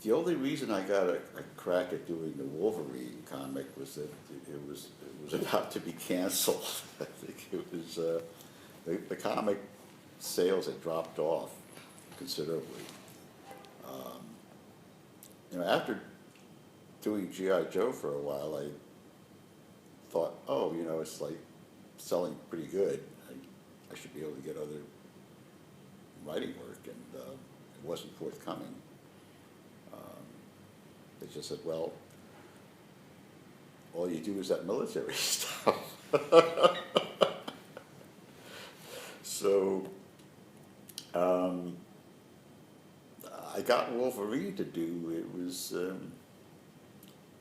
the only reason I got a crack at doing the Wolverine comic was that it was about to be canceled. I think it was the comic sales had dropped off considerably. You know, after doing G.I. Joe for a while, I thought, oh, you know, it's like selling pretty good. I should be able to get other writing work, and it wasn't forthcoming. They just said, well, all you do is that military stuff. So I got Wolverine to do. It was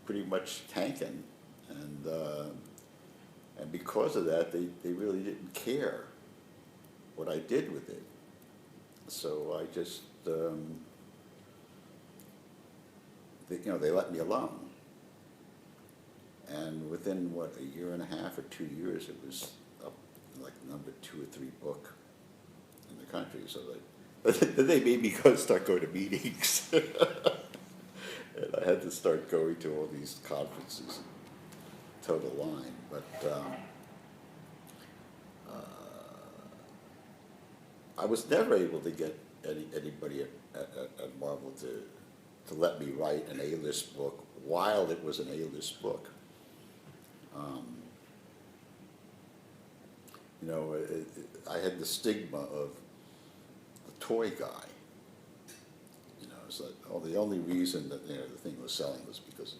pretty much tanking, and because of that, they really didn't care what I did with it. So I just, they let me alone. And within, what, a year and a half or 2 years, it was up like number 2 or 3 book in the country. So they made me start going to meetings. And I had to start going to all these conferences and toe the line. But I was never able to get anybody at Marvel to let me write an A-list book while it was an A-list book. You know, I had the stigma of the toy guy. You know, it's like, oh, the only reason that, you know, the thing was selling was because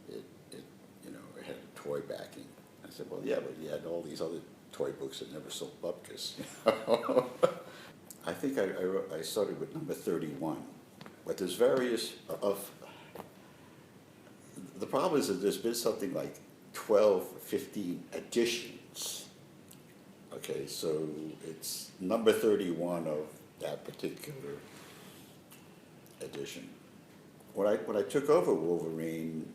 it had a toy backing. I said, well, yeah, but you had all these other toy books that never sold bupkis. I think I started with number 31, but there's various the problem is that there's been something like 12 or 15 editions. Okay, so it's number 31 of that particular edition. When I took over Wolverine,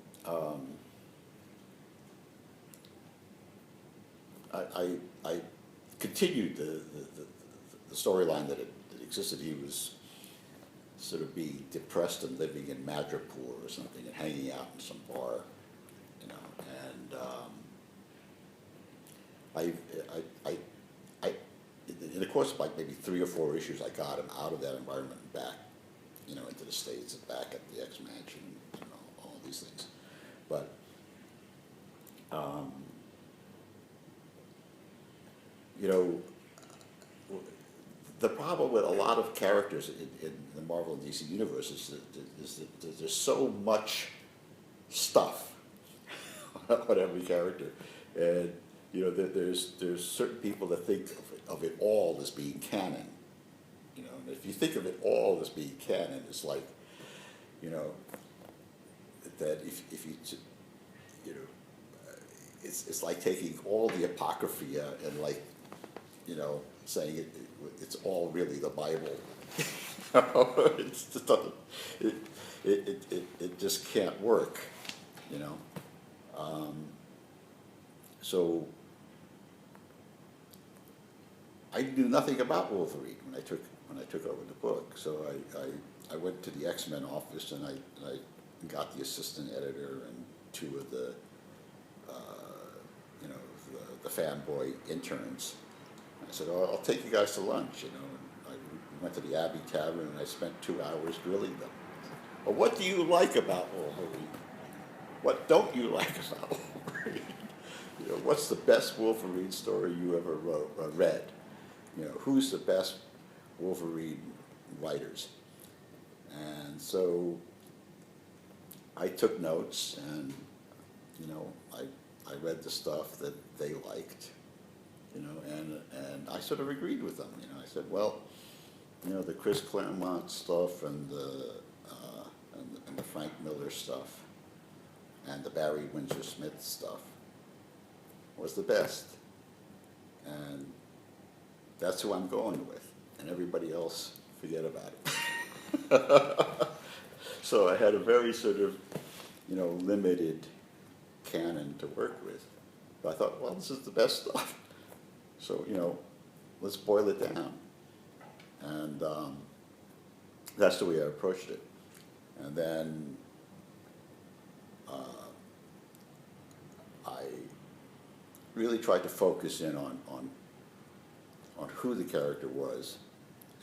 I continued the storyline that existed. He was sort of being depressed and living in Madripoor or something and hanging out in some bar, you know, and in the course of like maybe 3 or 4 issues, I got him out of that environment and back, you know, into the States and back at the X-Mansion, you know, all these things. But you know, the problem with a lot of characters in the Marvel and DC universe is that there's so much stuff on every character, and you know, there's certain people that think of it all as being canon. You know, and if you think of it all as being canon, it's like, you know, that if you know, it's like taking all the Apocrypha and, like, you know, saying it's all really the Bible. It's just it just can't work, you know. So I knew nothing about Wolverine when I took over the book. So I went to the X-Men office and I got the assistant editor and 2 of the you know, the fanboy interns. I said, oh, I'll take you guys to lunch, you know. And we went to the Abbey Tavern and I spent 2 hours grilling them. Well, what do you like about Wolverine? What don't you like about Wolverine? You know, what's the best Wolverine story you ever read? You know, who's the best Wolverine writers? And so I took notes, and you know, I read the stuff that they liked, you know, and I sort of agreed with them. You know, I said, well, you know, the Chris Claremont stuff and the Frank Miller stuff and the Barry Windsor Smith stuff was the best, and that's who I'm going with, and everybody else, forget about it. So I had a very sort of, you know, limited canon to work with. But I thought, well, this is the best stuff. So, you know, let's boil it down. And that's the way I approached it. And then I really tried to focus in on who the character was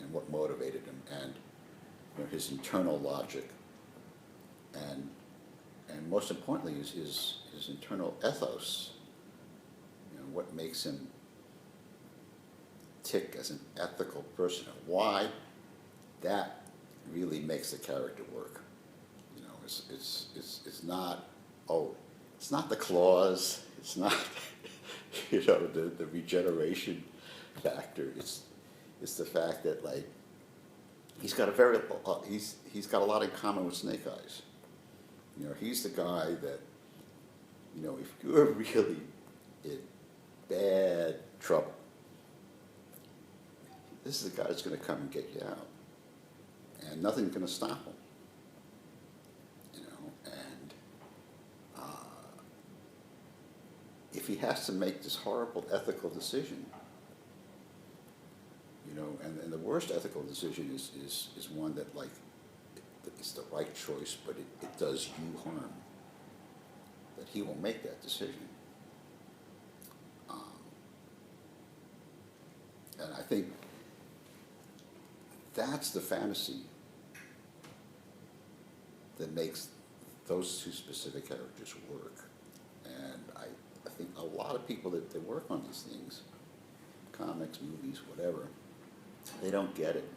and what motivated him, and his internal logic, and most importantly his internal ethos. What makes him tick as an ethical person, and why that really makes the character work. It's not, oh, it's not the claws, it's not the regeneration factor. It's the fact that, like, he's got a lot in common with Snake Eyes. He's the guy that, if you're really in bad trouble, this is the guy that's going to come and get you out, and nothing's going to stop him. And if he has to make this horrible ethical decision, and the worst ethical decision is one that, like, it's the right choice, but it does you harm, that he will make that decision. And I think that's the fantasy that makes those two specific characters work. And I think a lot of people that work on these things, comics, movies, whatever, they don't get it.